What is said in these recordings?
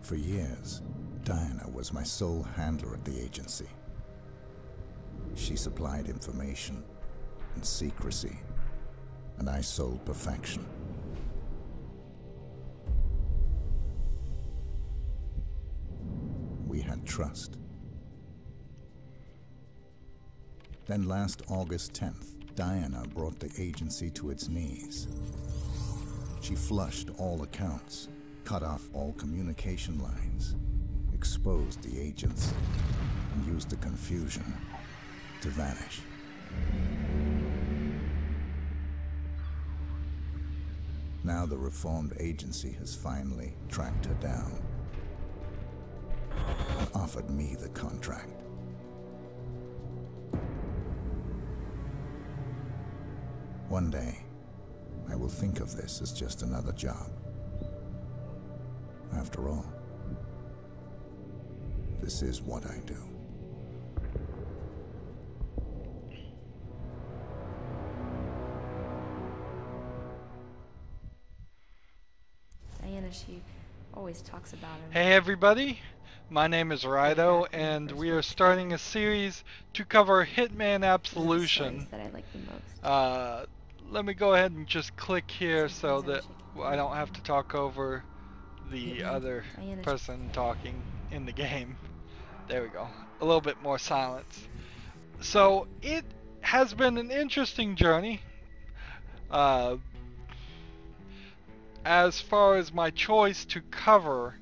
For years, Diana was my sole handler at the agency. She supplied information and secrecy, and I sold perfection. We had trust. Then last August 10th, Diana brought the agency to its knees. She flushed all accounts, cut off all communication lines, exposed the agents, and used the confusion to vanish. Now the reformed agency has finally tracked her down and offered me the contract. One day, I will think of this as just another job. After all, this is what I do. Diana, she always talks about him. Hey everybody, my name is Rydo, and we are starting a series to cover Hitman Absolution. That I like the most. Let me go ahead and just click here so that I don't have to talk over the other person talking in the game. There we go. A little bit more silence. So it has been an interesting journey. As far as my choice to cover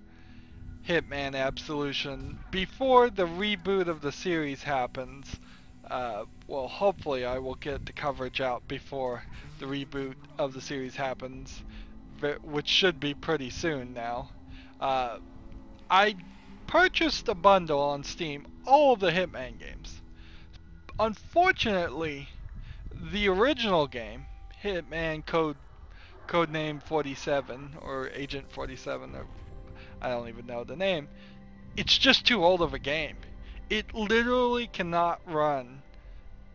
Hitman Absolution before the reboot of the series happens, well, hopefully I will get the coverage out before the reboot of the series happens, which should be pretty soon now. I purchased a bundle on Steam, all of the Hitman games. Unfortunately, the original game, Hitman Codename 47 or Agent 47, or I don't even know the name, it's just too old of a game. It literally cannot run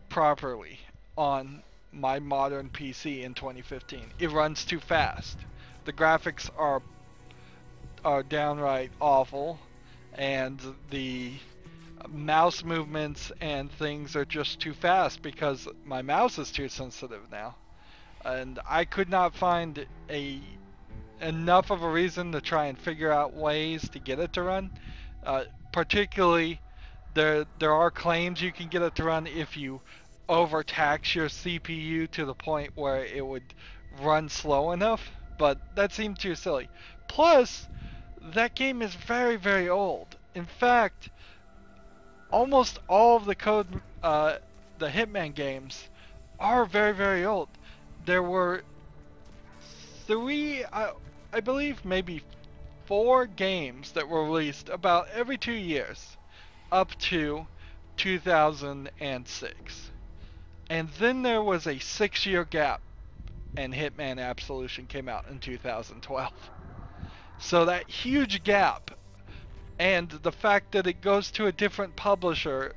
properly on my modern PC in 2015. It runs too fast. The graphics are downright awful, and the mouse movements and things are just too fast because my mouse is too sensitive now. And I could not find enough of a reason to try and figure out ways to get it to run. Particularly, there are claims you can get it to run if you overtax your CPU to the point where it would run slow enough, but that seemed too silly. Plus, that game is very, very old. In fact, almost all of the the Hitman games are very, very old. There were I believe maybe 4 games that were released about every 2 years up to 2006. And then there was a 6-year gap, and Hitman Absolution came out in 2012. So that huge gap, and the fact that it goes to a different publisher,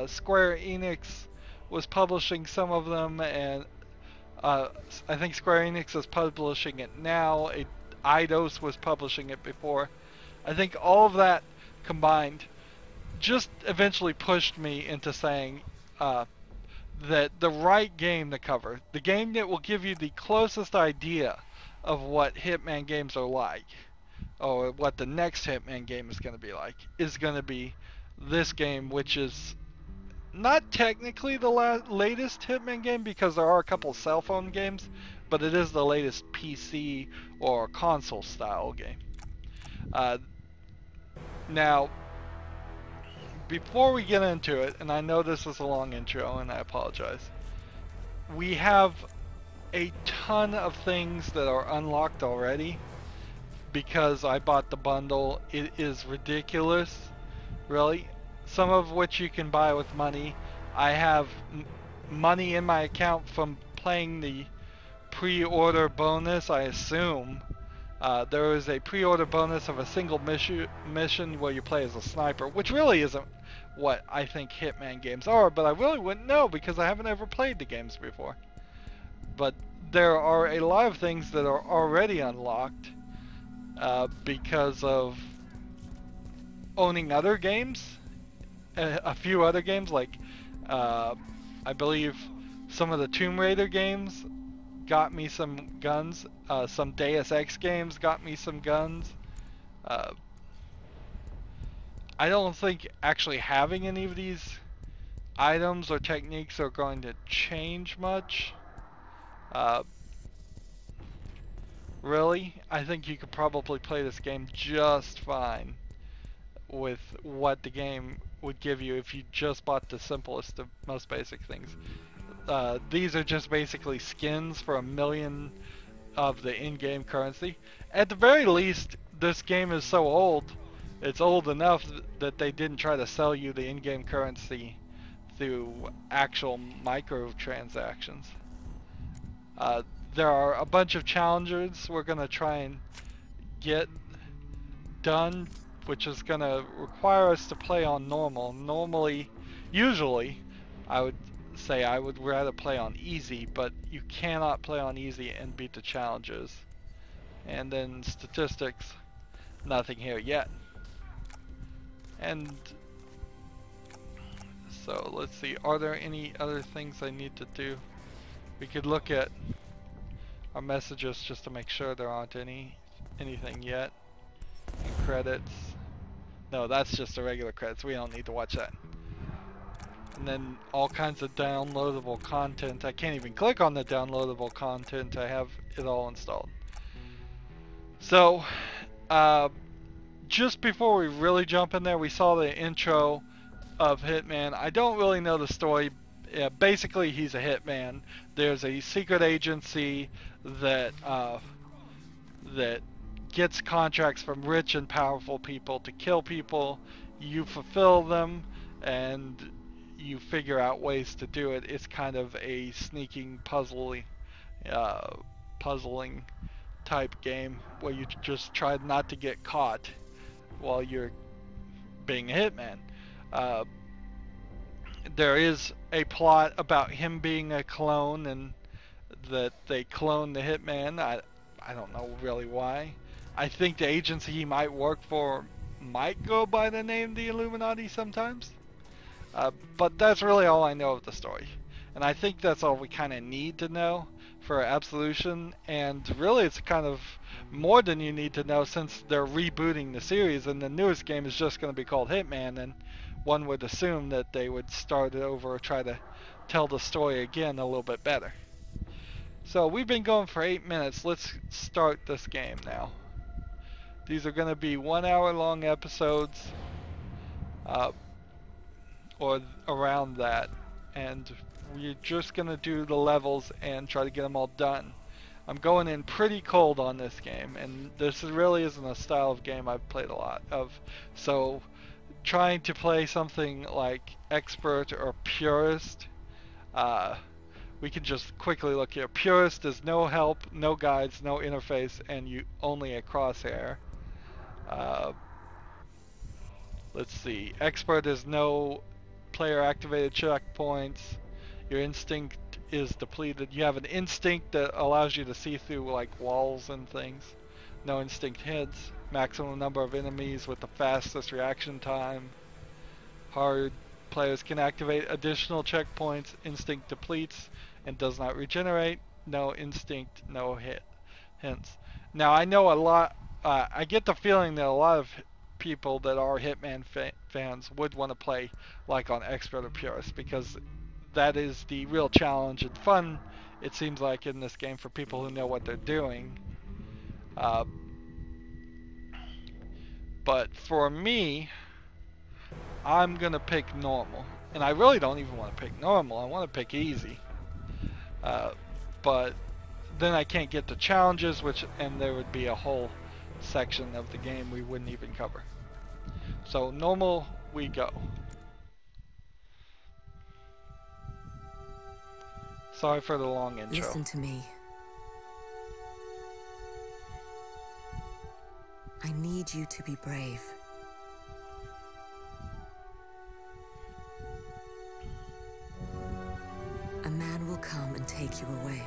Square Enix was publishing some of them, and I think Square Enix is publishing it now. Eidos was publishing it before. I think all of that combined just eventually pushed me into saying that the right game to cover, the game that will give you the closest idea of what Hitman games are like, or what the next Hitman game is going to be like, is going to be this game, which is not technically the latest Hitman game because there are a couple cell phone games, but it is the latest PC or console style game. Now, before we get into it, and I know this is a long intro and I apologize, we have a ton of things that are unlocked already because I bought the bundle. It is ridiculous, really. Some of which you can buy with money. I have money in my account from playing the pre-order bonus, I assume. There is a pre-order bonus of a single mission where you play as a sniper, which really isn't what I think Hitman games are, but I really wouldn't know because I haven't ever played the games before. But there are a lot of things that are already unlocked because of owning other games, a few other games, like I believe some of the Tomb Raider games got me some guns. Some Deus Ex games got me some guns. I don't think actually having any of these items or techniques are going to change much. Really, I think you could probably play this game just fine with what the game would give you if you just bought the simplest of most basic things. These are just basically skins for 1 million of the in-game currency. At the very least, this game is so old, it's old enough that they didn't try to sell you the in-game currency through actual microtransactions. There are a bunch of challenges we're going to try and get done, which is going to require us to play on normal. Usually, I would say I would rather play on easy, but you cannot play on easy and beat the challenges. And then statistics, nothing here yet. And so let's see, are there any other things I need to do? We could look at our messages just to make sure there aren't anything yet. And credits. No, that's just the regular credits. We don't need to watch that. And then all kinds of downloadable content. I can't even click on the downloadable content. I have it all installed. So, just before we really jump in there, we saw the intro of Hitman. I don't really know the story. Basically, he's a hitman. There's a secret agency that that gets contracts from rich and powerful people to kill people. You fulfill them, and you figure out ways to do it. It's kind of a sneaking, puzzling type game where you just try not to get caught while you're being a hitman. There is a plot about him being a clone, and that they clone the hitman. I don't know really why. I think the agency he might work for might go by the name the Illuminati sometimes. But that's really all I know of the story. And I think that's all we kind of need to know for Absolution. And really it's kind of more than you need to know, since they're rebooting the series and the newest game is just going to be called Hitman, and one would assume that they would start it over or try to tell the story again a little bit better. So we've been going for 8 minutes. Let's start this game now. These are going to be 1 hour long episodes, or around that, and we're just going to do the levels and try to get them all done. I'm going in pretty cold on this game, and this really isn't a style of game I've played a lot of. So trying to play something like expert or purist, we can just quickly look here. Purist is no help, no guides, no interface, and you only a crosshair. Let's see. Expert is no player activated checkpoints. Your instinct is depleted. You have an instinct that allows you to see through like walls and things. No instinct hits. Maximum number of enemies with the fastest reaction time. Hard players can activate additional checkpoints. Instinct depletes and does not regenerate. No instinct, no hints. Now I know a lot. I get the feeling that a lot of people that are Hitman fans would want to play like on expert or purist, because that is the real challenge and fun, it seems like, in this game for people who know what they're doing. But for me, I'm gonna pick normal, and I really don't even want to pick normal. I want to pick easy, but then I can't get the challenges, and there would be a whole section of the game we wouldn't even cover. So normal we go. Sorry for the long intro. Listen to me. I need you to be brave. A man will come and take you away.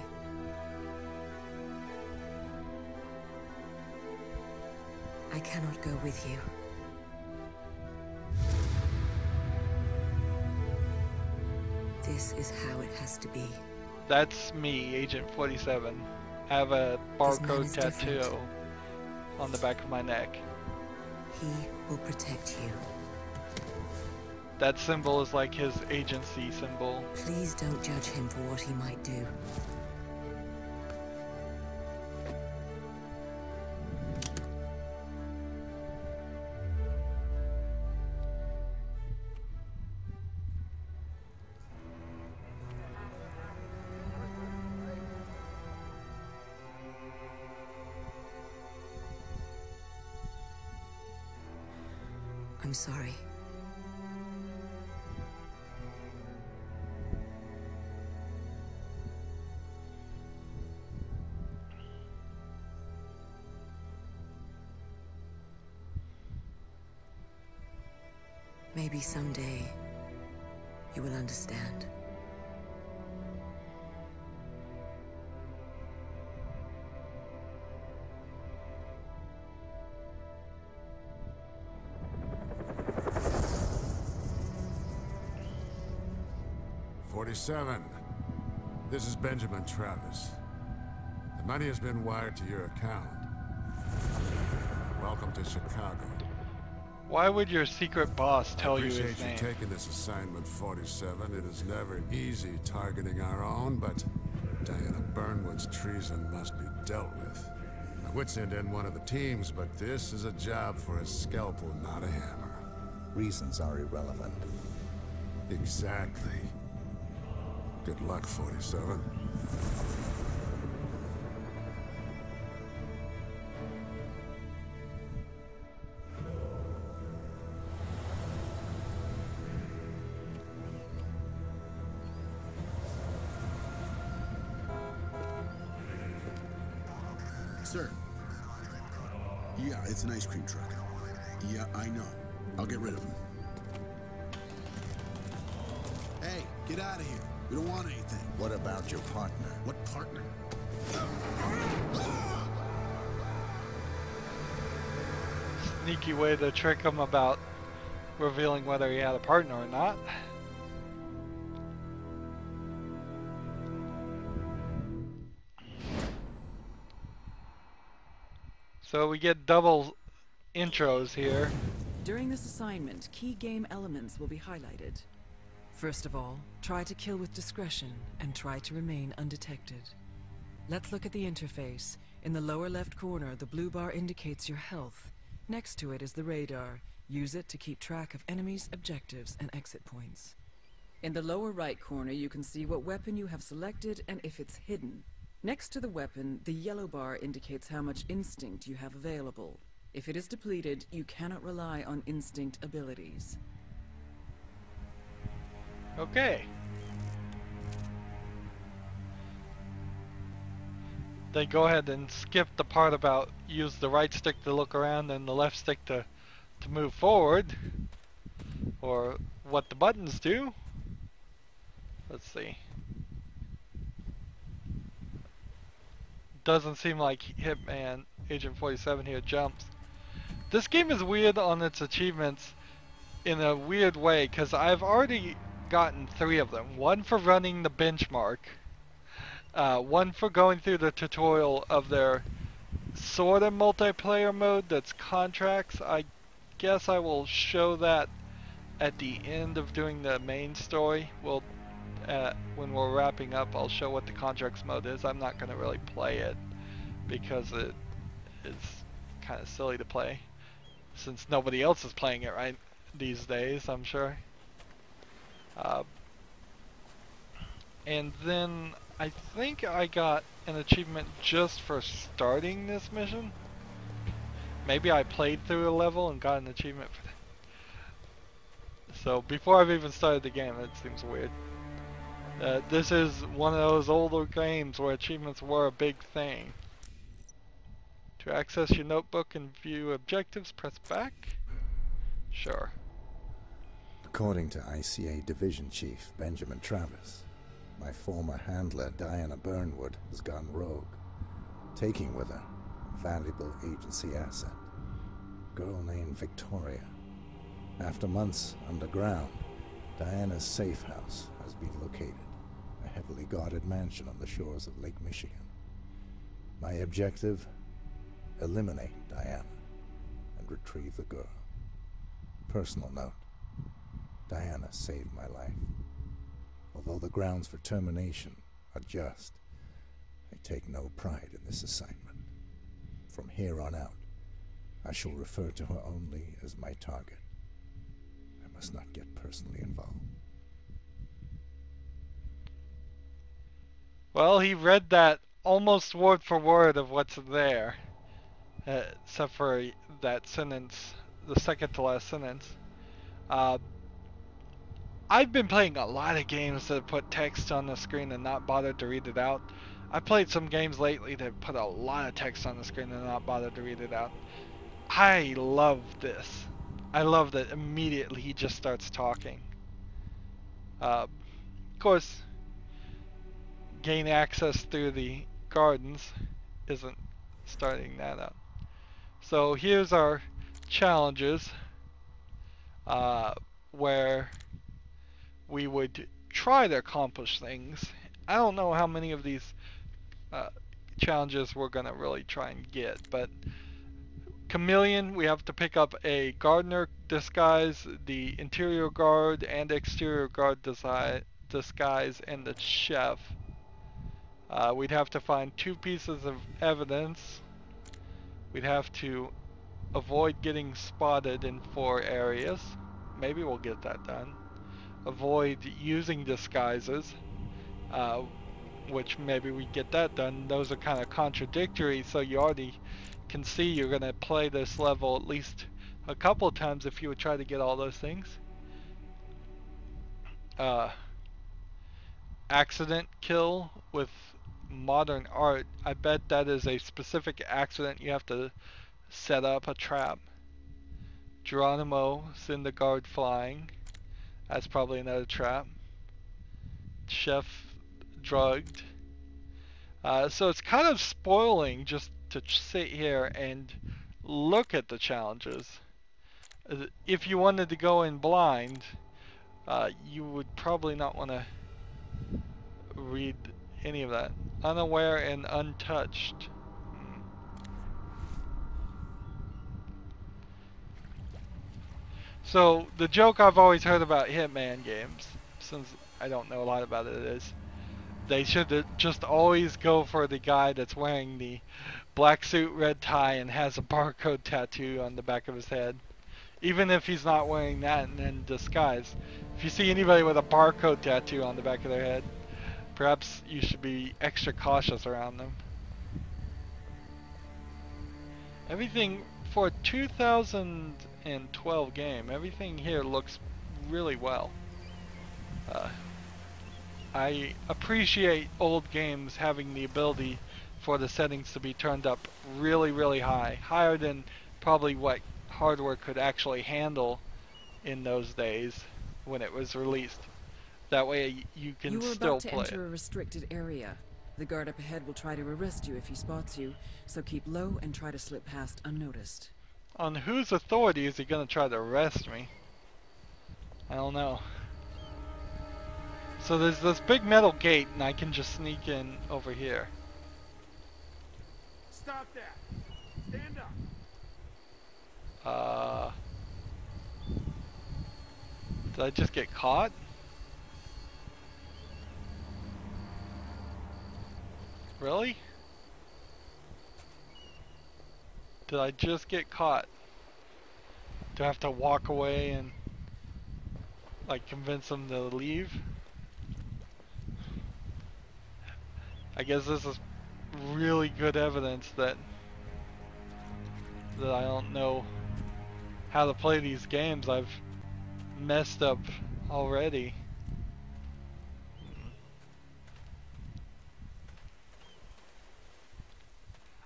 I cannot go with you. This is how it has to be. That's me, Agent 47. I have a This man barcode is tattoo different. on the back of my neck. He will protect you. That symbol is like his agency symbol. Please don't judge him for what he might do. I'm sorry. Maybe someday you will understand. This is Benjamin Travis. The money has been wired to your account. Welcome to Chicago. Why would your secret boss tell you his Appreciate you name? taking this assignment, 47. It is never easy targeting our own, but Diana Burnwood's treason must be dealt with. I would send in one of the teams, but this is a job for a scalpel, not a hammer. Reasons are irrelevant. Exactly. Good luck, 47. Sir. Yeah, it's an ice cream truck. Yeah, I know. I'll get rid of him. Hey, get out of here. We don't want anything. What about your partner? What partner? Sneaky way to trick him about revealing whether he had a partner or not. So we get double intros here. During this assignment, key game elements will be highlighted. First of all, try to kill with discretion and try to remain undetected. Let's look at the interface. In the lower left corner, the blue bar indicates your health. Next to it is the radar. Use it to keep track of enemies, objectives, and exit points. In the lower right corner, you can see what weapon you have selected and if it's hidden. Next to the weapon, the yellow bar indicates how much instinct you have available. If it is depleted, you cannot rely on instinct abilities. Okay. Then go ahead and skip the part about use the right stick to look around and the left stick to move forward. Or what the buttons do. Let's see. Doesn't seem like Hitman Agent 47 here jumps. This game is weird on its achievements in a weird way because I've already gotten 3 of them. One for running the benchmark. One for going through the tutorial of their sort of multiplayer mode that's contracts. I guess I will show that at the end of doing the main story. We'll when we're wrapping up, I'll show what the contracts mode is. I'm not going to really play it because it is kind of silly to play since nobody else is playing it right these days, I'm sure. And then I think I got an achievement just for starting this mission. Maybe I played through a level and got an achievement for that. So before I've even started the game, it seems weird. This is one of those older games where achievements were a big thing. To access your notebook and view objectives, press back. Sure. According to ICA Division Chief Benjamin Travis, my former handler Diana Burnwood has gone rogue, taking with her a valuable agency asset, a girl named Victoria. After months underground, Diana's safe house has been located, a heavily guarded mansion on the shores of Lake Michigan. My objective? Eliminate Diana and retrieve the girl. Personal note, Diana saved my life. Although the grounds for termination are just, I take no pride in this assignment. From here on out, I shall refer to her only as my target. I must not get personally involved. Well, he read that almost word for word of what's there. Except for that sentence, the second to last sentence. I've been playing a lot of games that put text on the screen and not bothered to read it out. I played some games lately that put a lot of text on the screen and not bothered to read it out. I love this. I love that immediately he just starts talking. Of course, gain access through the gardens isn't starting that up. So here's our challenges, where we would try to accomplish things. I don't know how many of these challenges we're going to really try and get, but Chameleon, we have to pick up a gardener disguise, the interior guard and exterior guard disguise, and the chef. We'd have to find 2 pieces of evidence. We'd have to avoid getting spotted in 4 areas. Maybe we'll get that done. Avoid using disguises, which maybe we get that done. Those are kind of contradictory, so you already can see you're going to play this level at least a couple of times if you would try to get all those things. Accident kill with modern art. I bet that is a specific accident. You have to set up a trap. Geronimo, send the guard flying. That's probably another trap. Chef drugged. So it's kind of spoiling just to sit here and look at the challenges. If you wanted to go in blind, you would probably not want to read any of that. Unaware and untouched. So the joke I've always heard about Hitman games, since I don't know a lot about it, is they should just always go for the guy that's wearing the black suit, red tie, and has a barcode tattoo on the back of his head. Even if he's not wearing that and in disguise. If you see anybody with a barcode tattoo on the back of their head, perhaps you should be extra cautious around them. Everything for a 2012 game, everything here looks really well. I appreciate old games having the ability for the settings to be turned up really, really high. Higher than probably what hardware could actually handle in those days when it was released. That way you can still play. You are about to enter a restricted area. The guard up ahead will try to arrest you if he spots you, so keep low and try to slip past unnoticed. On whose authority is he going to try to arrest me? I don't know. So there's this big metal gate and I can just sneak in over here. Stop that! Stand up! Did I just get caught? Really? Did I just get caught? Do I have to walk away and like convince them to leave? I guess this is really good evidence that I don't know how to play these games. I've messed up already.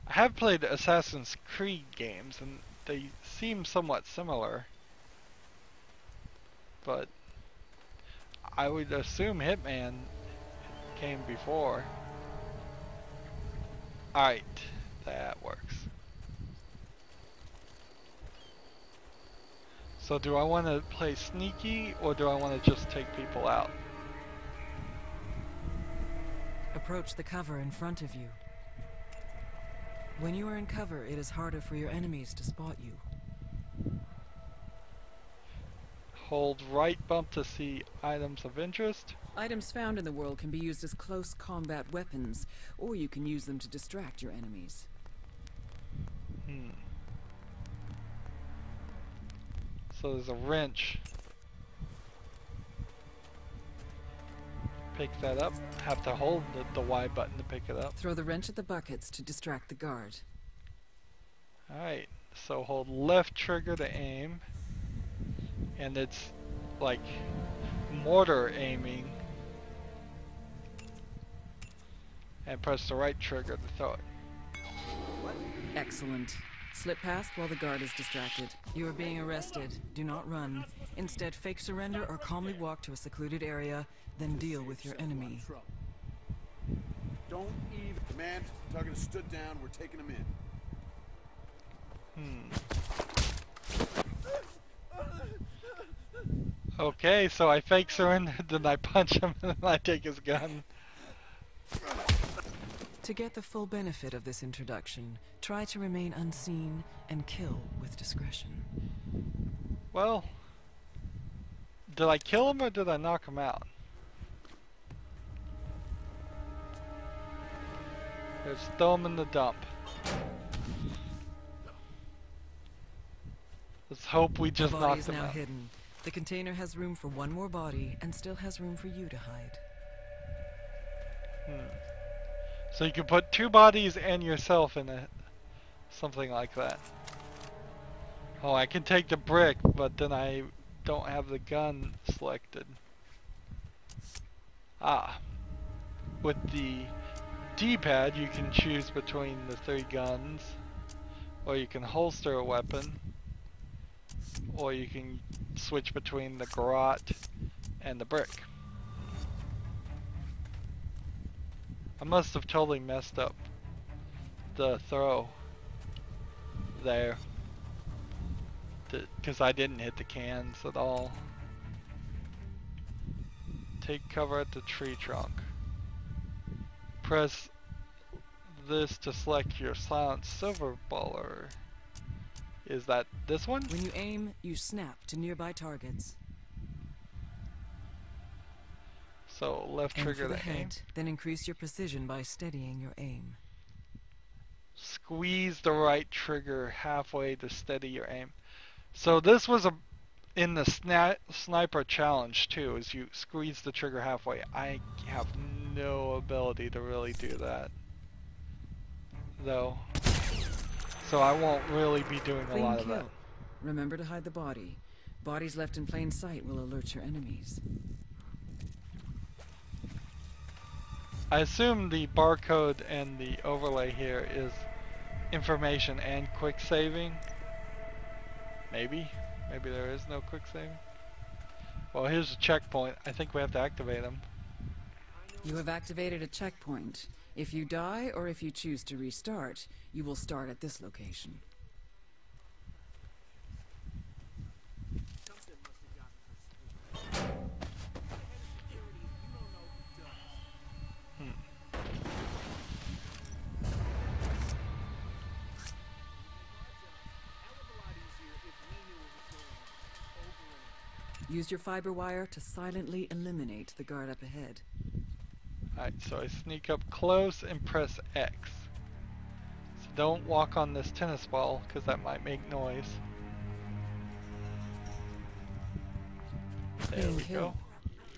I have played Assassin's Creed games and they seem somewhat similar, but I would assume Hitman came before. Alright, that works. So do I want to play sneaky or do I want to just take people out? Approach the cover in front of you. When you are in cover, it is harder for your enemies to spot you. Hold right bump to see items of interest. Items found in the world can be used as close combat weapons, or you can use them to distract your enemies. So there's a wrench. Pick that up. Have to hold the Y button to pick it up. Throw the wrench at the buckets to distract the guard. Alright, so hold left trigger to aim. And it's like mortar aiming. And press the right trigger to throw it. Excellent. Slip past while the guard is distracted. You are being arrested. Do not run. Instead, fake surrender or calmly walk to a secluded area, then deal with your enemy. Don't even. Command, target has stood down. We're taking him in. Okay, so I fake surrender, then I punch him, and then I take his gun. To get the full benefit of this introduction, try to remain unseen and kill with discretion. Well, did I kill him or did I knock him out? Let's throw him in the dump. Let's hope we just The body knocked is him now out. hidden. The container has room for one more body and still has room for you to hide. So you can put 2 bodies and yourself in it. Something like that. Oh, I can take the brick, but then I don't have the gun selected. Ah. With the D-pad, you can choose between the 3 guns. Or you can holster a weapon. Or you can switch between the garrote and the brick. I must have totally messed up the throw there, because I didn't hit the cans at all. Take cover at the tree trunk. Press this to select your silent silver baller. Is that this one? When you aim, you snap to nearby targets. So left Aim trigger for the to aim. head, then increase your precision by steadying your aim. Squeeze the right trigger halfway to steady your aim. So this was in the sniper challenge too, is you squeeze the trigger halfway. I have no ability to really do that, though. So I won't really be doing a lot of that. Remember to hide the body. Bodies left in plain sight will alert your enemies. I assume the barcode and the overlay here is information and quick saving. Maybe. Maybe there is no quick saving. Well, here's a checkpoint. I think we have to activate them. You have activated a checkpoint. If you die or if you choose to restart, you will start at this location. Use your fiber wire to silently eliminate the guard up ahead. Alright, so I sneak up close and press X. So don't walk on this tennis ball, because that might make noise. There Clean we kill. go.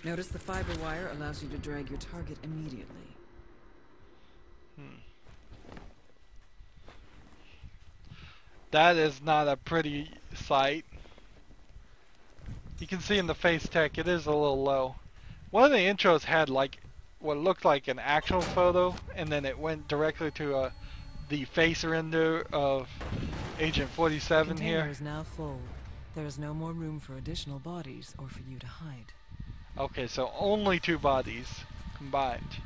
Notice the fiber wire allows you to drag your target immediately. That is not a pretty sight. You can see in the face tech, it is a little low. One of the intros had like what looked like an actual photo, and then it went directly to the face render of Agent 47 Container here. is now full. There is no more room for additional bodies or for you to hide. Okay, so only 2 bodies combined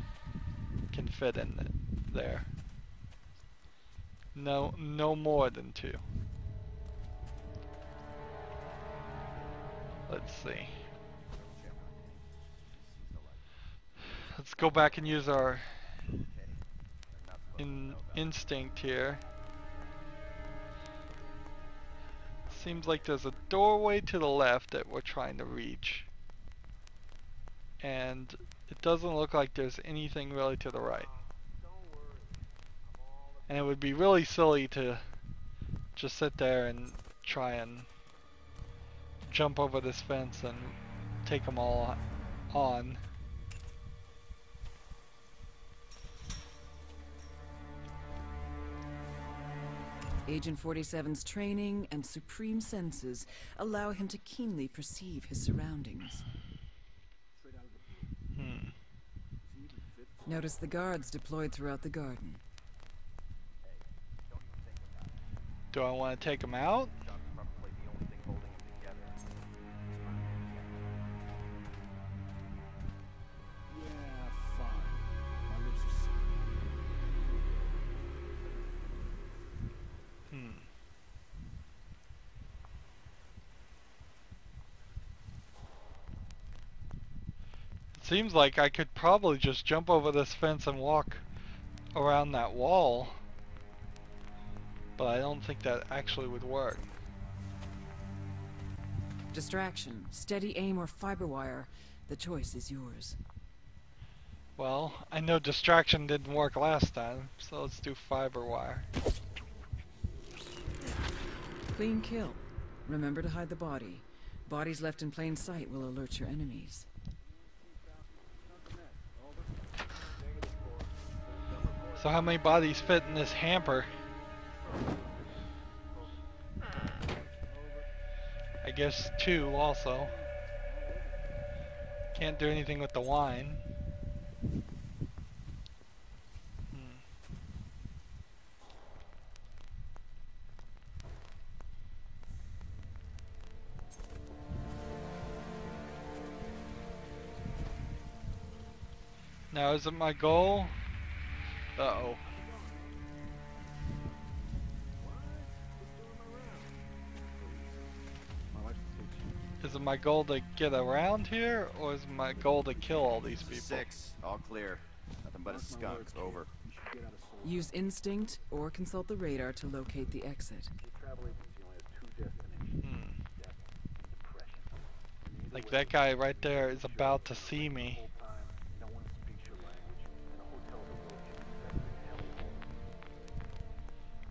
can fit in there. No more than 2. Let's see. Let's go back and use our instinct here. Seems like there's a doorway to the left that we're trying to reach. And it doesn't look like there's anything really to the right. And it would be really silly to just sit there and try and jump over this fence and take them all on. Agent 47's training and supreme senses allow him to keenly perceive his surroundings. Notice the guards deployed throughout the garden. Do I want to take them out? Seems like I could probably just jump over this fence and walk around that wall, but I don't think that actually would work. Distraction, steady aim, or fiber wire. The choice is yours. Well, I know distraction didn't work last time, so let's do fiber wire. Clean kill. Remember to hide the body. Bodies left in plain sight will alert your enemies. So how many bodies fit in this hamper? I guess 2 also. Can't do anything with the wine. Now is it my goal? Uh-oh. Is it my goal to get around here, or is it my goal to kill all these people? 6, all clear. Nothing but a skunk. Over. Use instinct or consult the radar to locate the exit. Like that guy right there is about to see me.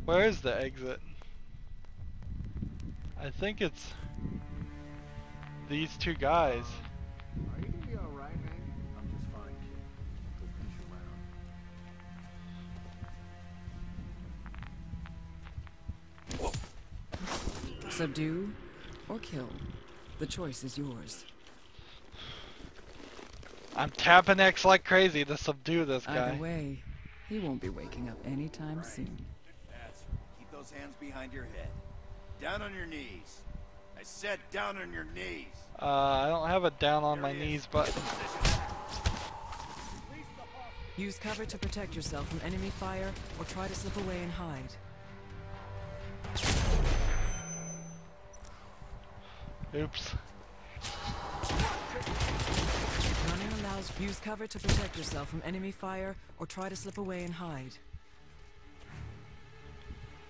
Where is the exit? I think it's these 2 guys. Are you gonna be alright, man? I'm just fine, kid. Go finish your round. Subdue or kill. The choice is yours. I'm tapping X like crazy to subdue this guy. Either way, he won't be waking up anytime soon. Keep those hands behind your head. Down on your knees. I said down on your knees. I don't have a down on my knees button. Use cover to protect yourself from enemy fire or try to slip away and hide. Oops. Running allows use cover to protect yourself from enemy fire or try to slip away and hide.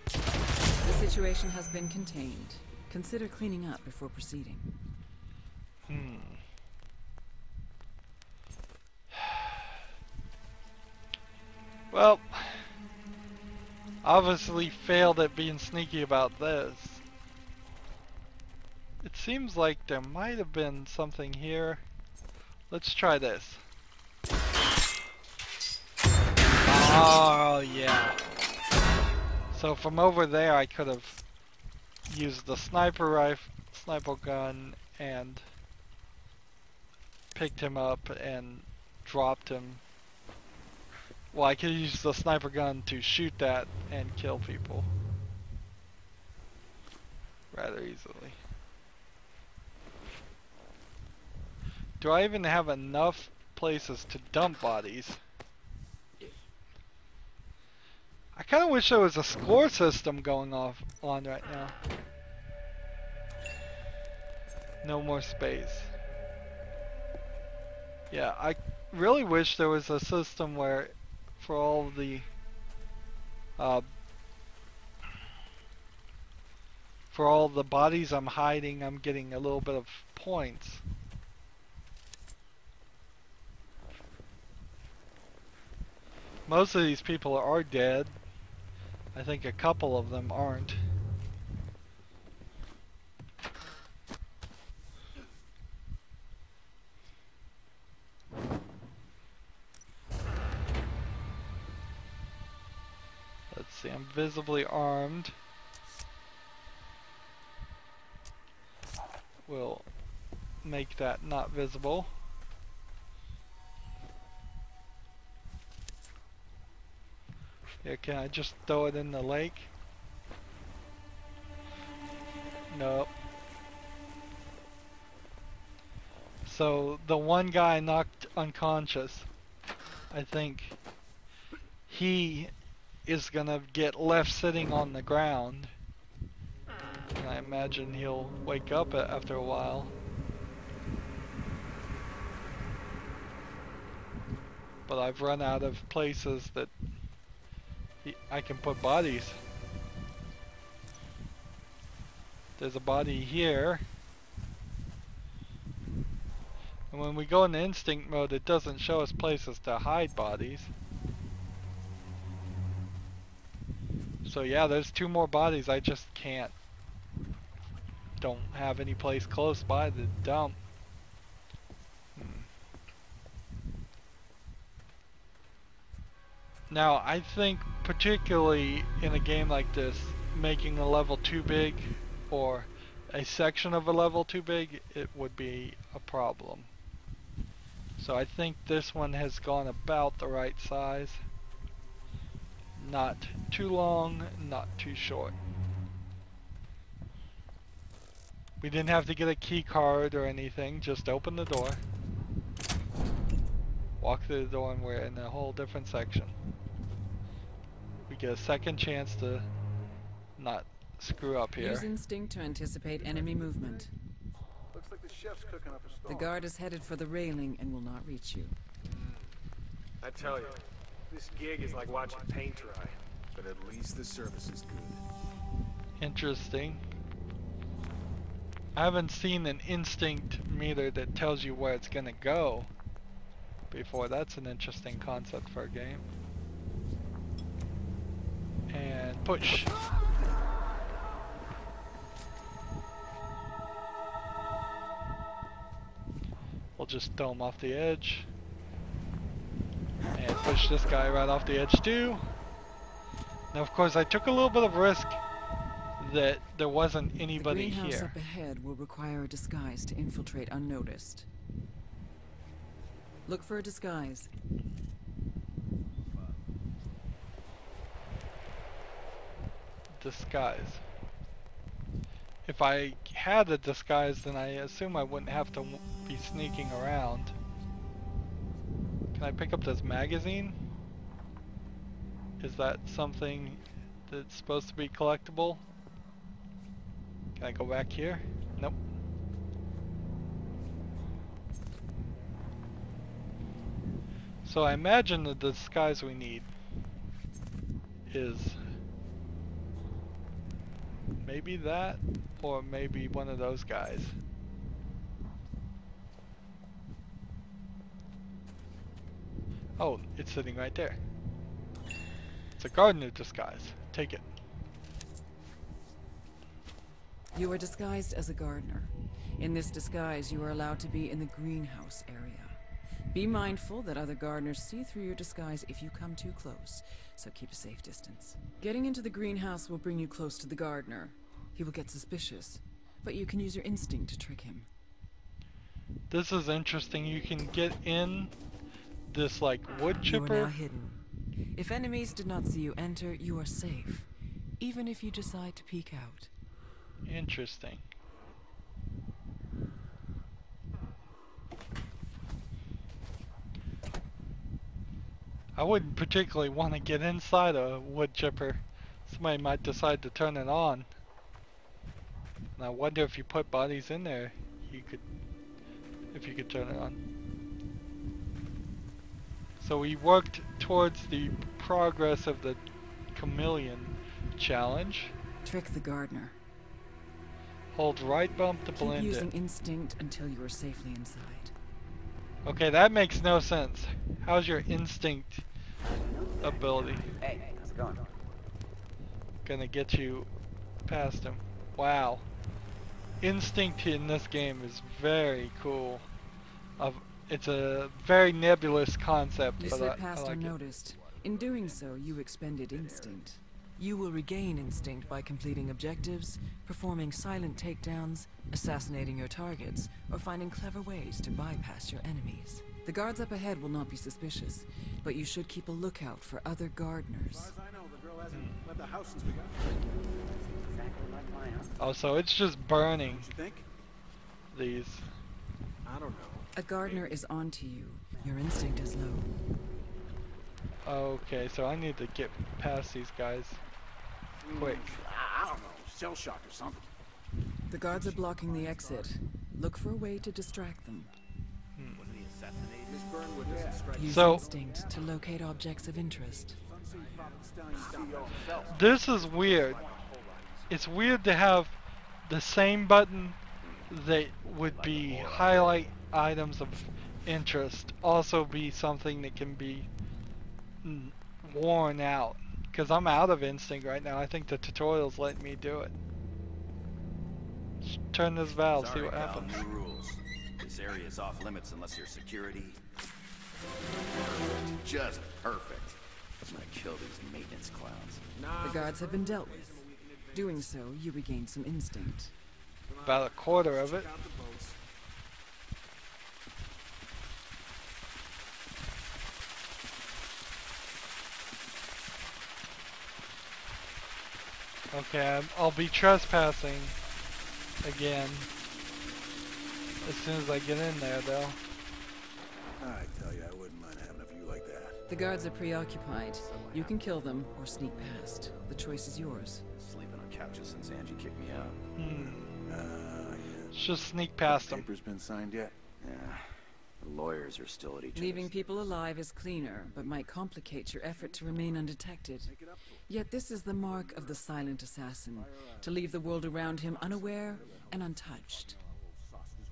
The situation has been contained. Consider cleaning up before proceeding. Well, obviously failed at being sneaky about this. It seems like there might have been something here. Let's try this. Oh yeah. So from over there I could have used the sniper gun and picked him up and dropped him. Well, I could use the sniper gun to shoot that and kill people rather easily. Do I even have enough places to dump bodies? I kind of wish there was a score system going on right now. No more space. Yeah, I really wish there was a system where for all the For all the bodies I'm hiding, I'm getting a little bit of points. Most of these people are dead. I think a couple of them aren't. Let's see, I'm visibly armed. We'll make that not visible. Yeah, can I just throw it in the lake? Nope. So the one guy knocked unconscious, I think he is gonna get left sitting on the ground. And I imagine he'll wake up after a while. But I've run out of places that I can put bodies. There's a body here. And when we go into instinct mode, it doesn't show us places to hide bodies. So yeah, there's 2 more bodies. I just don't have any place close by to dump. Now, I think particularly in a game like this, making a level too big or a section of a level too big, it would be a problem. So I think this one has gone about the right size. Not too long, not too short. We didn't have to get a key card or anything, just open the door. Walk through the door and we're in a whole different section. We get a second chance to not screw up here. Use instinct to anticipate enemy movement. Looks like the chef's cooking up a storm. The guard is headed for the railing and will not reach you. I tell you, this gig is like watching paint dry. But at least the service is good. Interesting. I haven't seen an instinct meter that tells you where it's gonna go before. That's an interesting concept for a game. And push. We'll just throw him off the edge. And push this guy right off the edge too. Now of course I took a little bit of risk that there wasn't anybody the greenhouse here. Up ahead will require a disguise to infiltrate unnoticed. Look for a disguise. Disguise. If I had a disguise, then I assume I wouldn't have to be sneaking around. Can I pick up this magazine? Is that something that's supposed to be collectible? Can I go back here? Nope. So I imagine the disguise we need is maybe that, or maybe one of those guys. Oh, it's sitting right there. It's a gardener disguise. Take it. You are disguised as a gardener. In this disguise, you are allowed to be in the greenhouse area. Be mindful that other gardeners see through your disguise if you come too close, so keep a safe distance. Getting into the greenhouse will bring you close to the gardener. He will get suspicious, but you can use your instinct to trick him. This is interesting. You can get in this like wood chipper. You are now hidden. If enemies did not see you enter, you are safe, even if you decide to peek out. Interesting. I wouldn't particularly want to get inside a wood chipper. Somebody might decide to turn it on. And I wonder if you put bodies in there, you could turn it on. So we worked towards the progress of the chameleon challenge. Trick the gardener. Hold right bump to Keep blend using it. instinct until you are safely inside. Okay, that makes no sense. How's your instinct ability Hey, how's it going? gonna get you past him? Wow. Instinct in this game is very cool. It's a very nebulous concept, You but slip I past like it. unnoticed. In doing so, you expended instinct. You will regain instinct by completing objectives, performing silent takedowns, assassinating your targets, or finding clever ways to bypass your enemies. The guards up ahead will not be suspicious, but you should keep a lookout for other gardeners. As far as I know, the girl hasn't left the house since we got Exactly like mine, huh? Oh, so it's just burning Don't you think? these. I don't know. A gardener is onto you. Your instinct is low. Okay, so I need to get past these guys quick. I don't know. Shell shock or something. The guards are blocking the exit. Look for a way to distract them. Wasn't he assassinated? Miss Burnwood doesn't strike Use So- instinct to locate objects of interest. This is weird. It's weird to have the same button that would be highlight items of interest also be something that can be worn out. Because I'm out of instinct right now. I think the tutorial's letting me do it. Just turn this valve, see Sorry, what Cal, happens. new rules. This area is off limits unless you're security. Just perfect. I'm gonna kill these maintenance clowns. The guards have been dealt with. Doing so, you regain some instinct. About a quarter of it. Count the boats. Okay, I'll be trespassing again as soon as I get in there, though. I tell you, I wouldn't mind having a view like that. The guards are preoccupied. You can kill them or sneak past. The choice is yours. Sleeping on couches since Angie kicked me out. Let's just sneak past them. Paper's been signed yet? Yeah, the lawyers are still at each Leaving other's. people alive is cleaner, but might complicate your effort to remain undetected. Yet this is the mark of the silent assassin, to leave the world around him unaware and untouched.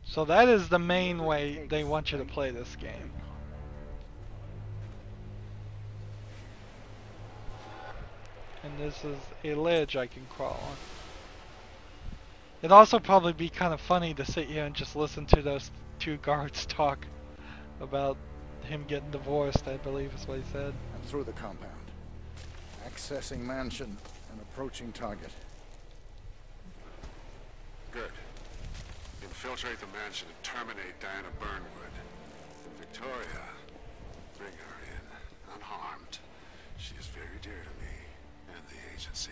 So that is the main way they want you to play this game. And this is a ledge I can crawl on. It'd also probably be kind of funny to sit here and just listen to those two guards talk about him getting divorced, I believe is what he said. And through the compound. Accessing mansion and approaching target. Good. Infiltrate the mansion and terminate Diana Burnwood. And Victoria, bring her in, unharmed. She is very dear to me and the agency.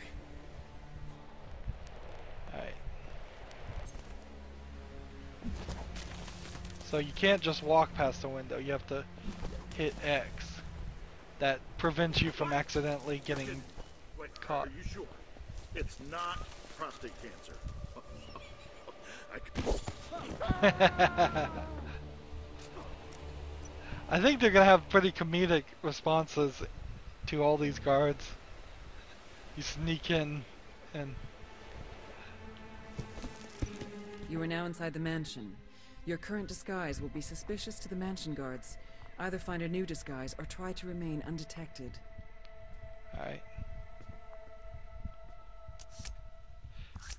Alright. So you can't just walk past the window, you have to hit X. That prevents you from accidentally getting caught. Are you sure? It's not prostate cancer. I think they're gonna have pretty comedic responses to all these guards. You sneak in and... You are now inside the mansion. Your current disguise will be suspicious to the mansion guards. Either find a new disguise or try to remain undetected. Alright.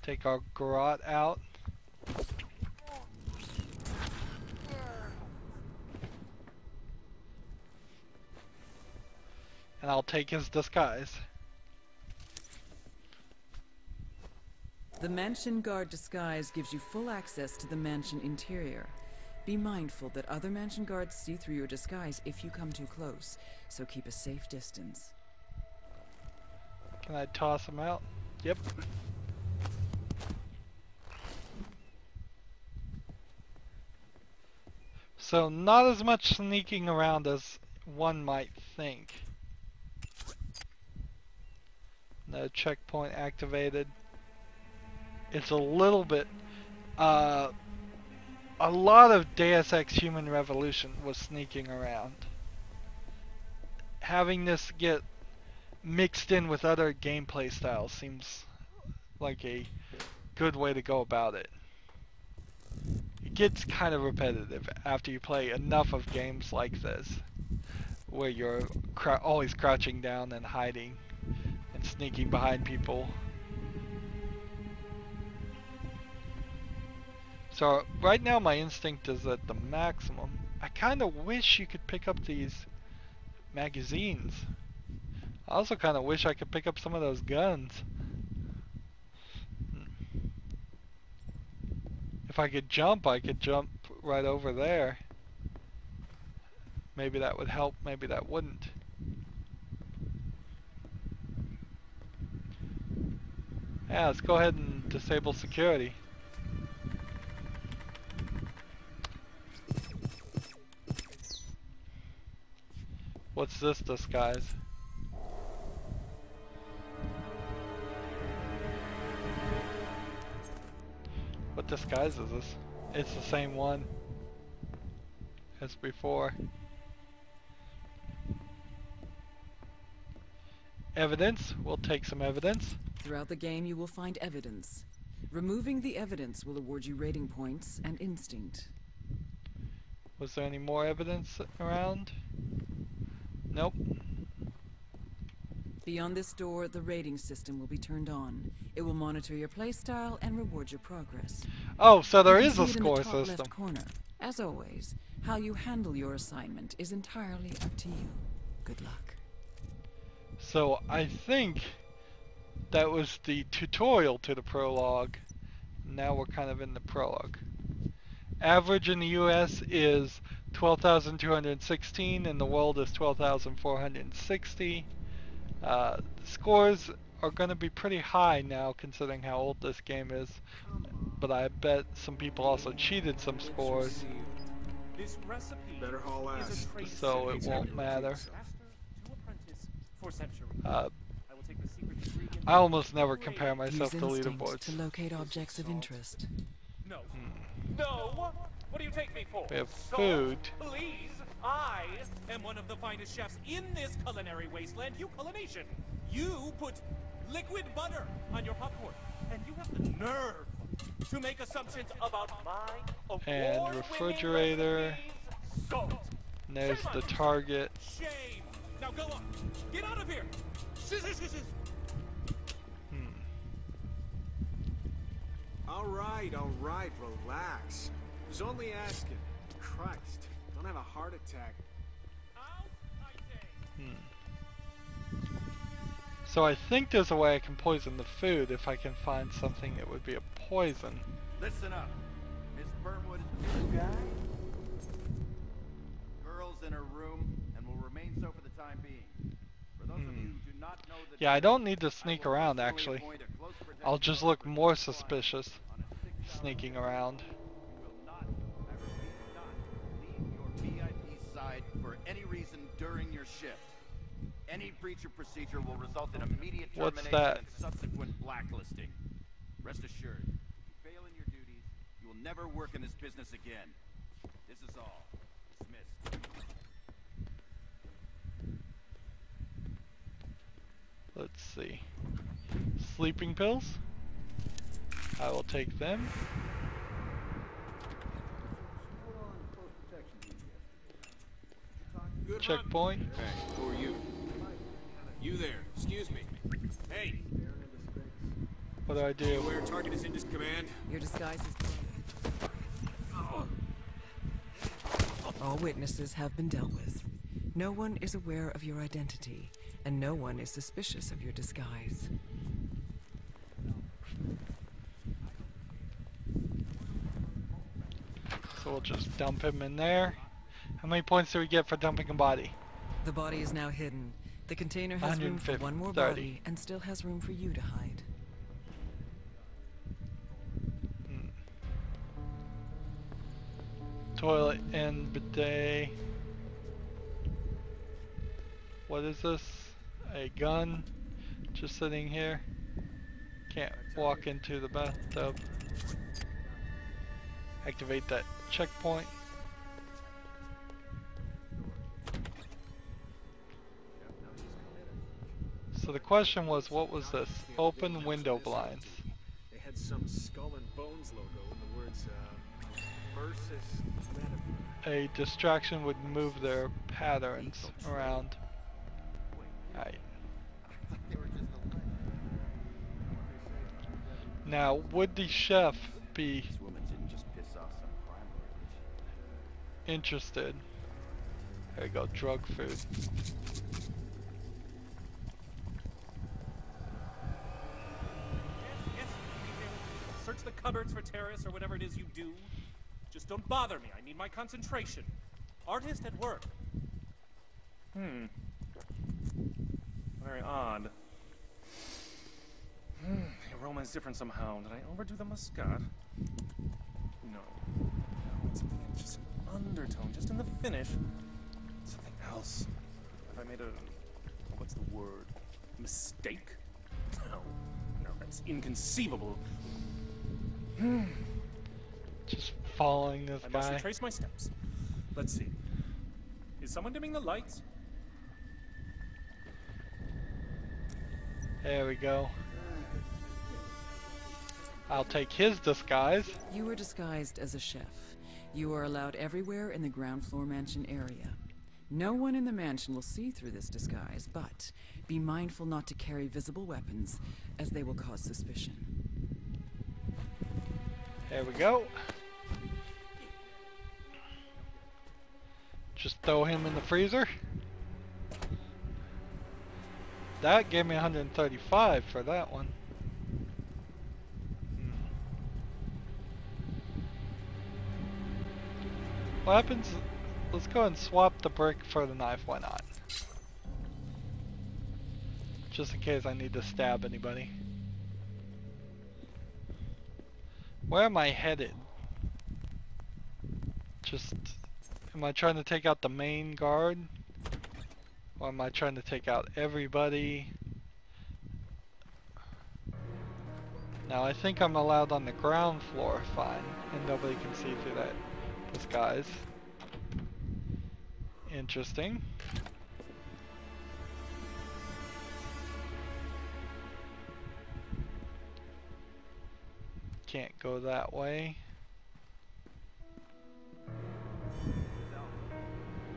Take our garrote out. And I'll take his disguise. The mansion guard disguise gives you full access to the mansion interior. Be mindful that other mansion guards see through your disguise if you come too close, so keep a safe distance. Can I toss him out? Yep. So not as much sneaking around as one might think. No checkpoint activated. It's a little bit, a lot of Deus Ex Human Revolution was sneaking around. Having this get mixed in with other gameplay styles seems like a good way to go about it. It gets kind of repetitive after you play enough of games like this, where you're always crouching down and hiding and sneaking behind people. So right now my instinct is at the maximum. I kind of wish you could pick up these magazines. I also kind of wish I could pick up some of those guns. If I could jump right over there. Maybe that would help, maybe that wouldn't. Yeah, let's go ahead and disable security. What's this disguise? What disguise is this? It's the same one as before. Evidence. We'll take some evidence. Throughout the game, you will find evidence. Removing the evidence will award you rating points and instinct. Was there any more evidence around? Nope. Beyond this door, the rating system will be turned on. It will monitor your playstyle and reward your progress. Oh, so there You is can a see it in score the top system. left corner. As always, how you handle your assignment is entirely up to you. Good luck. So I think that was the tutorial to the prologue. Now we're kind of in the prologue. Average in the US is 12,216 and the world is 12,460. Scores are going to be pretty high now considering how old this game is. But I bet some people also cheated some scores. This recipe Better haul ass. So it won't matter. I almost never compare myself to Use instinct leaderboards. to locate objects of interest. No. No. What do you take me for? We have Salt? food. Please. I am one of the finest chefs in this culinary wasteland, Euculination. You put liquid butter on your popcorn, and you have the nerve to make assumptions about my And refrigerator. Salt. And there's Shame the on you. target. Shame. Now go on. Get out of here. All right, relax. I was only asking. Christ, don't have a heart attack. So I think there's a way I can poison the food if I can find something that would be a poison. Listen up. Miss Burnwood is the new guy. Girl's in her room and will remain so for the time being. For those of you who do not know the Yeah, I don't need to sneak around actually. I'll just look more suspicious sneaking around. You will not, I repeat, not leave your VIP side for any reason during your shift. Any breach of procedure will result in immediate What's termination that? and subsequent blacklisting. Rest assured, if you fail in your duties, you will never work in this business again. This is all. Dismissed. Let's see. Sleeping pills. I will take them. Good Checkpoint. Hey, who are you? You there, excuse me. Hey, What do I do? where target is in this command? Your disguise is all witnesses have been dealt with. No one is aware of your identity, and no one is suspicious of your disguise. So we'll just dump him in there. How many points do we get for dumping a body? The body is now hidden. The container has room for one more 130. body, and still has room for you to hide. Toilet and bidet. What is this? A gun? Just sitting here. Can't walk into the bathtub. Activate that checkpoint. So the question was, what was this? Open window blinds. They had some skull and bones logo in the words versus metaphor. A distraction would move their patterns around. Alright. Now, would the chef be interested? There you go, drug food. Yes, search the cupboards for terrorists or whatever it is you do. Just don't bother me. I need my concentration. Artist at work. Very odd. The aroma is different somehow. Did I overdo the muscat? No. It's something, just an undertone, just in the finish. Something else. Have I made a... what's the word? Mistake? No, that's inconceivable. Just following this I must guy. retrace my steps. Let's see. Is someone dimming the lights? There we go. I'll take his disguise. You were disguised as a chef. You are allowed everywhere in the ground floor mansion area. No one in the mansion will see through this disguise, but be mindful not to carry visible weapons, as they will cause suspicion. There we go. Just throw him in the freezer. That gave me 135 for that one. What happens? Let's go and swap the brick for the knife, why not? Just in case I need to stab anybody. Where am I headed? Just... am I trying to take out the main guard? Or am I trying to take out everybody? Now I think I'm allowed on the ground floor fine, and nobody can see through that disguise. Interesting. Can't go that way.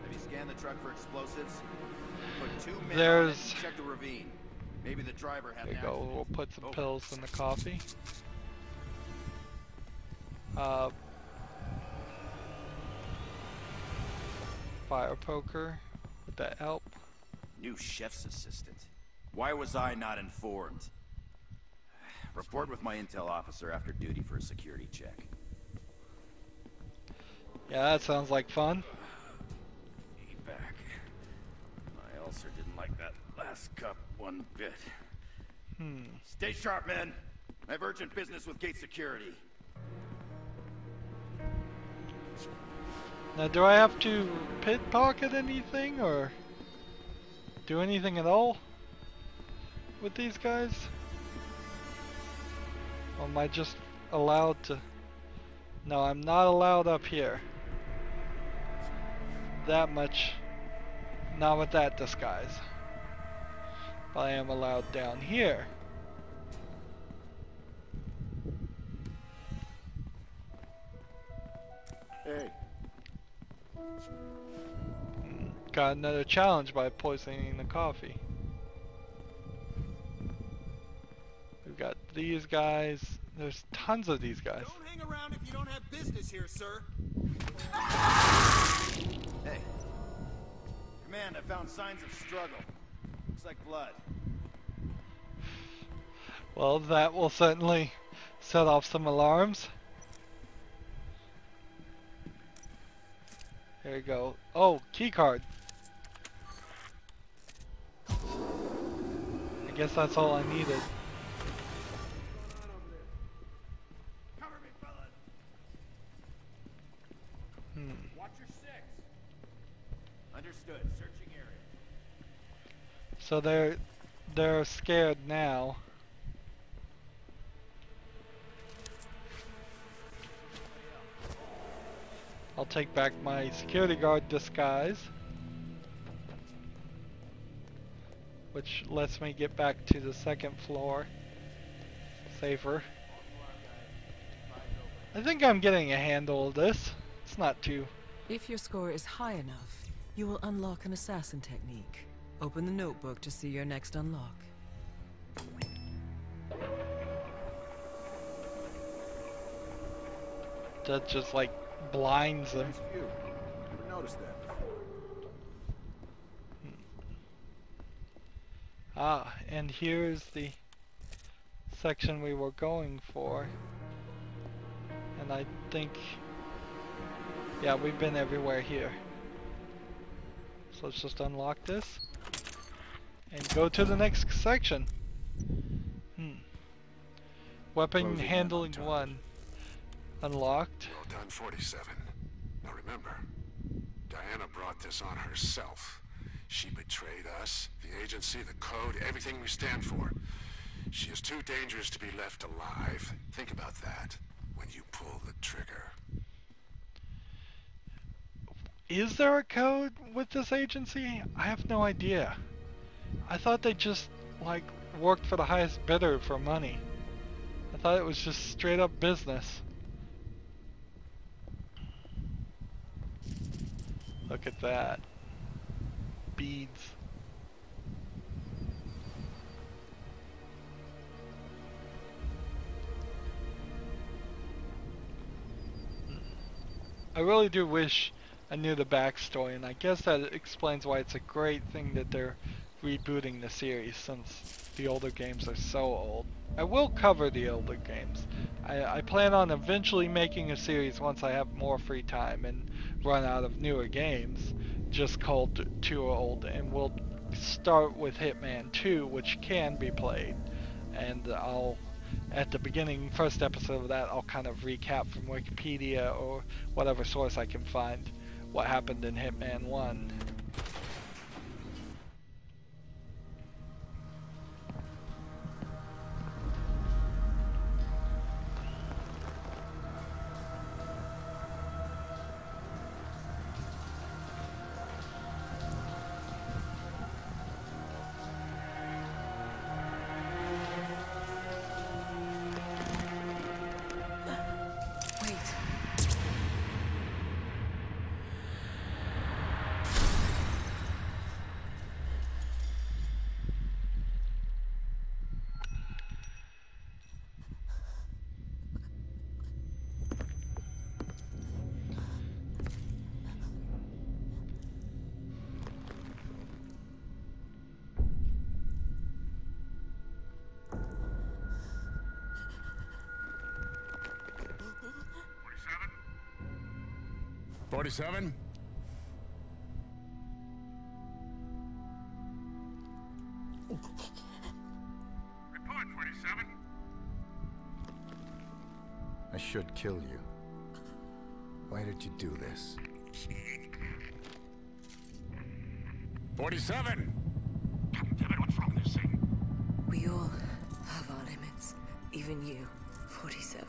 Have you scanned the truck for explosives? Put 2 men on it There's... and check the ravine. Maybe the driver had There you an go, accident. we'll put some Over. pills in the coffee. Fire poker, would that help? New chef's assistant. Why was I not informed? Report with my intel officer after duty for a security check. Yeah, that sounds like fun. Knee back. My ulcer didn't like that last cup one bit. Stay sharp, men. I have urgent business with gate security. Now, do I have to pickpocket anything or do anything at all with these guys? Or am I just allowed to? No, I'm not allowed up here. That much. Not with that disguise. But I am allowed down here. Hey. Got another challenge by poisoning the coffee. We've got these guys. There's tons of these guys. Don't hang around if you don't have business here, sir. Hey. Command, I found signs of struggle. Looks like blood. Well, that will certainly set off some alarms. There you go. Oh, key card. I guess that's all I needed. Cover me, fellas. Watch your six. Understood. Searching area. So they're scared now. I'll take back my security guard disguise. which lets me get back to the second floor safer. I think I'm getting a handle of this. It's not too... If your score is high enough, you will unlock an assassin technique. Open the notebook to see your next unlock. That just like blinds them. Nice view. Never noticed that before. Ah, and here's the section we were going for. And I think, yeah, we've been everywhere here. So let's just unlock this and go to the next section. Weapon Closing in handling on time. 1 unlocked. Well done, 47. Now remember, Diana brought this on herself. She betrayed us, the agency, the code, everything we stand for. She is too dangerous to be left alive. Think about that when you pull the trigger. Is there a code with this agency? I have no idea. I thought they just, like, worked for the highest bidder for money. I thought it was just straight up business. Look at that. Beads. I really do wish I knew the backstory, and I guess that explains why it's a great thing that they're rebooting the series, since the older games are so old. I will cover the older games. I plan on eventually making a series once I have more free time and run out of newer games, just called Too Old, and we'll start with Hitman 2, which can be played, and I'll, at the beginning, first episode of that, I'll kind of recap from Wikipedia or whatever source I can find what happened in Hitman 1. '47? Report, 47. I should kill you. Why did you do this? 47! Damn it, what's wrong with this thing? We all have our limits. Even you, 47.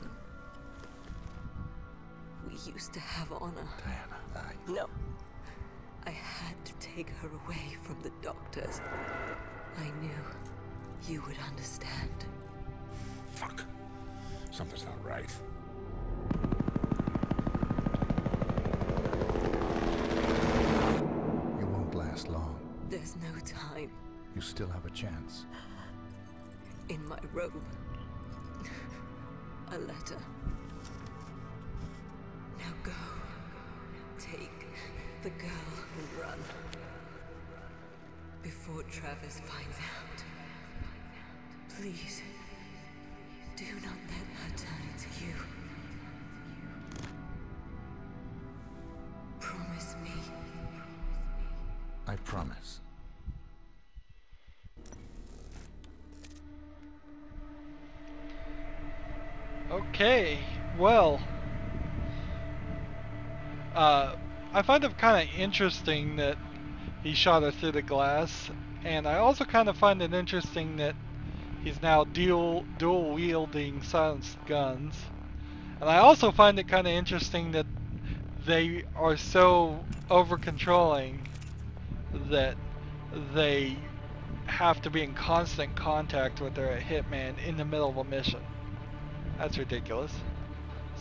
We used to have honor. Diana, No. I had to take her away from the doctors. I knew you would understand. Fuck. Something's not right. You won't last long. There's no time. You still have a chance. In my robe. A letter. Now go. Take the girl and run. Before Travis finds out. Please. Do not let her turn it to you. Promise me. I promise. Okay, well, I find it kind of interesting that he shot her through the glass, and I also kind of find it interesting that he's now dual wielding silenced guns, and I also find it kind of interesting that they are so over controlling that they have to be in constant contact with their Hitman in the middle of a mission. That's ridiculous.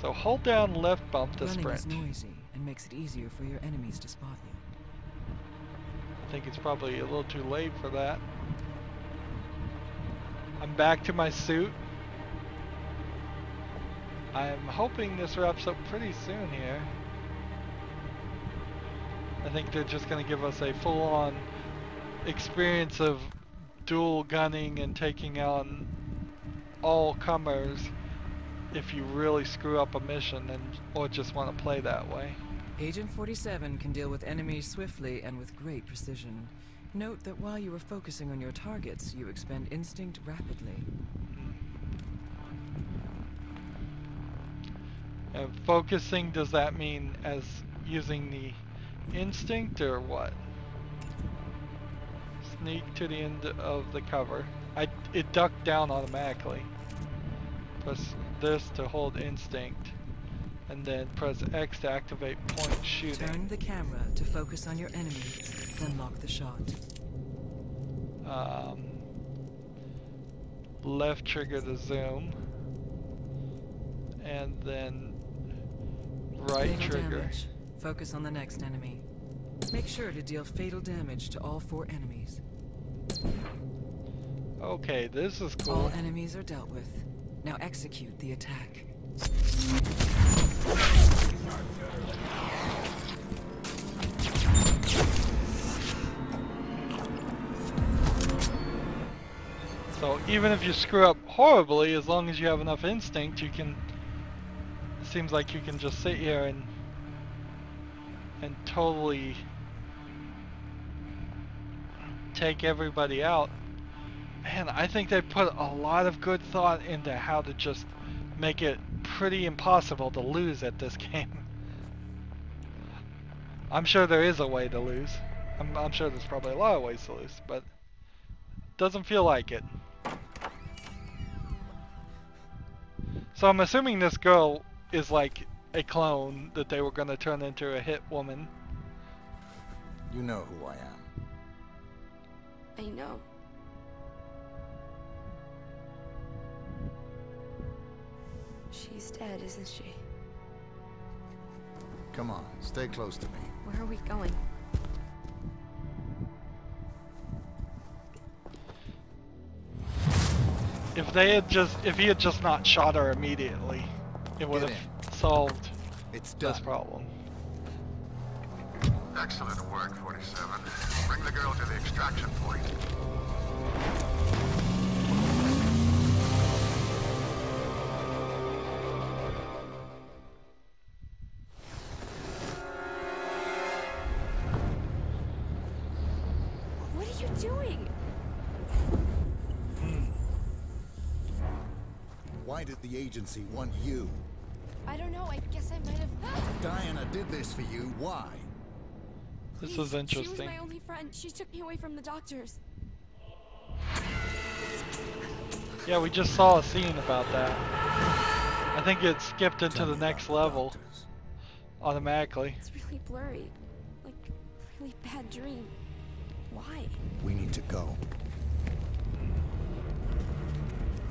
So hold down left bump to Running sprint. is noisy and makes it easier for your enemies to spot you. I think it's probably a little too late for that. I'm back to my suit. I'm hoping this wraps up pretty soon here. I think they're just going to give us a full-on experience of dual gunning and taking on all comers if you really screw up a mission or just want to play that way. Agent 47 can deal with enemies swiftly and with great precision. Note that while you are focusing on your targets, you expend instinct rapidly. And focusing, does that mean as using the instinct or what? Sneak to the end of the cover. It ducked down automatically. Press this to hold instinct, and then press X to activate point shooting. Turn the camera to focus on your enemy, then lock the shot. Left trigger to zoom, and then right Fatal trigger. damage. Focus on the next enemy. Make sure to deal fatal damage to all 4 enemies. Okay, this is cool. All enemies are dealt with. Now execute the attack. So even if you screw up horribly, as long as you have enough instinct, you can... It seems like you can just sit here and totally take everybody out. Man, I think they put a lot of good thought into how to just make it pretty impossible to lose at this game. I'm sure there is a way to lose. I'm sure there's probably a lot of ways to lose, but it doesn't feel like it. So I'm assuming this girl is like a clone that they were going to turn into a hit woman. You know who I am. I know. She's dead, isn't she? Come on, stay close to me. Where are we going? If he had just not shot her immediately, it would have solved this problem. Excellent work, 47. Bring the girl to the extraction point. What are you doing? Why did the agency want you? I don't know. I guess I might have. Diana did this for you. Why? This is interesting. She was my only friend. She took me away from the doctors. Yeah, we just saw a scene about that. I think it skipped into the next level automatically. It's really blurry. Like, really bad dream. Why? We need to go.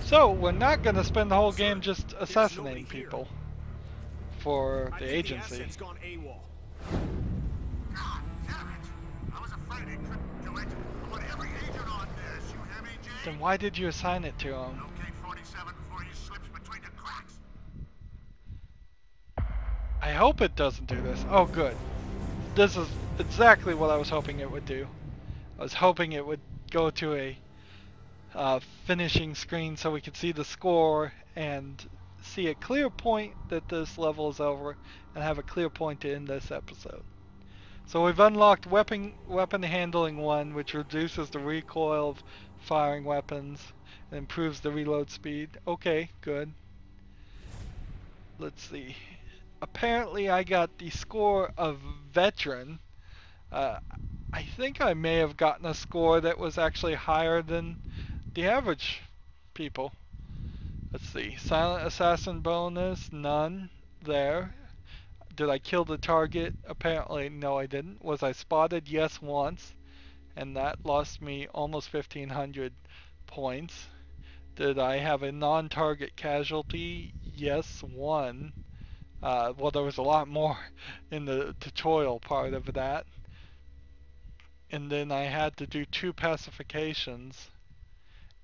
So, we're not going to spend the whole game just assassinating people for the agency. The asset's gone AWOL. God damn it! I was afraid he couldn't do it. I want every agent on this. You hear me, Jay? Then why did you assign it to him? Locate 47 before he slips between the cracks. I hope it doesn't do this. Oh, good. This is exactly what I was hoping it would do. I was hoping it would go to a finishing screen so we could see the score and see a clear point that this level is over and have a clear point to end this episode. So we've unlocked weapon handling 1, which reduces the recoil of firing weapons and improves the reload speed. Okay, good. Let's see. Apparently I got the score of veteran. I think I may have gotten a score that was actually higher than the average people. Let's see. Silent assassin bonus, none there. Did I kill the target? Apparently no, I didn't. Was I spotted? Yes, once. and that lost me almost 1,500 points. Did I have a non-target casualty? Yes, one. Well, there was a lot more in the tutorial part of that. And then I had to do 2 pacifications.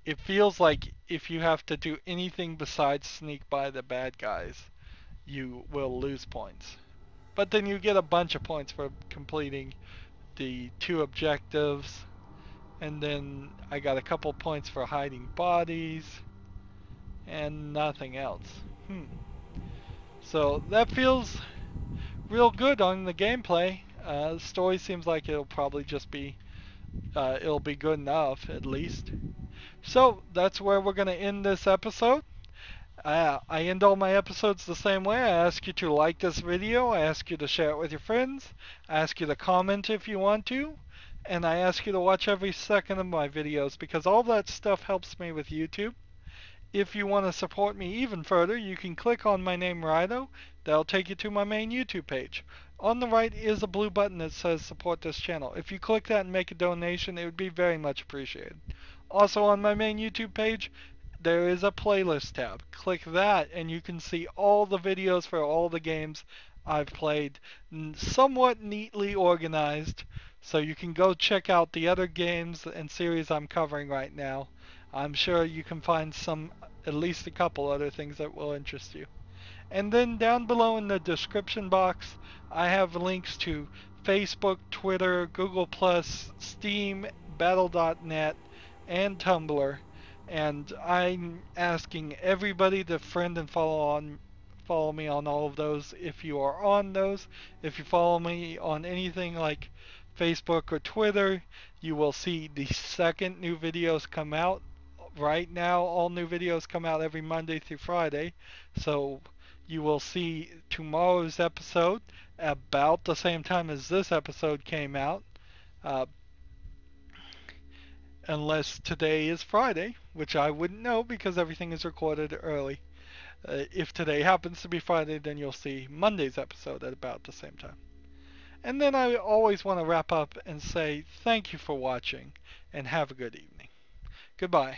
It feels like if you have to do anything besides sneak by the bad guys, you will lose points. But then you get a bunch of points for completing the 2 objectives. And then I got a couple points for hiding bodies. And nothing else. So that feels real good on the gameplay. The story seems like it'll probably just be, it'll be good enough at least. So that's where we're going to end this episode. I end all my episodes the same way. I ask you to like this video. I ask you to share it with your friends. I ask you to comment if you want to. And I ask you to watch every second of my videos because all that stuff helps me with YouTube. If you want to support me even further, you can click on my name Rydo. That'll take you to my main YouTube page. On the right is a blue button that says support this channel. If you click that and make a donation, it would be very much appreciated. Also on my main YouTube page, there is a playlist tab. Click that and you can see all the videos for all the games I've played, somewhat neatly organized, so you can go check out the other games and series I'm covering right now. I'm sure you can find at least a couple other things that will interest you. And then down below in the description box, I have links to Facebook, Twitter, Google+, Steam, Battle.net, and Tumblr. And I'm asking everybody to friend and follow me on all of those if you are on those. If you follow me on anything like Facebook or Twitter, you will see the second new videos come out. Right now, all new videos come out every Monday through Friday. So you will see tomorrow's episode about the same time as this episode came out. Unless today is Friday, which I wouldn't know because everything is recorded early. If today happens to be Friday, then you'll see Monday's episode at about the same time. And then I always want to wrap up and say thank you for watching and have a good evening. Goodbye.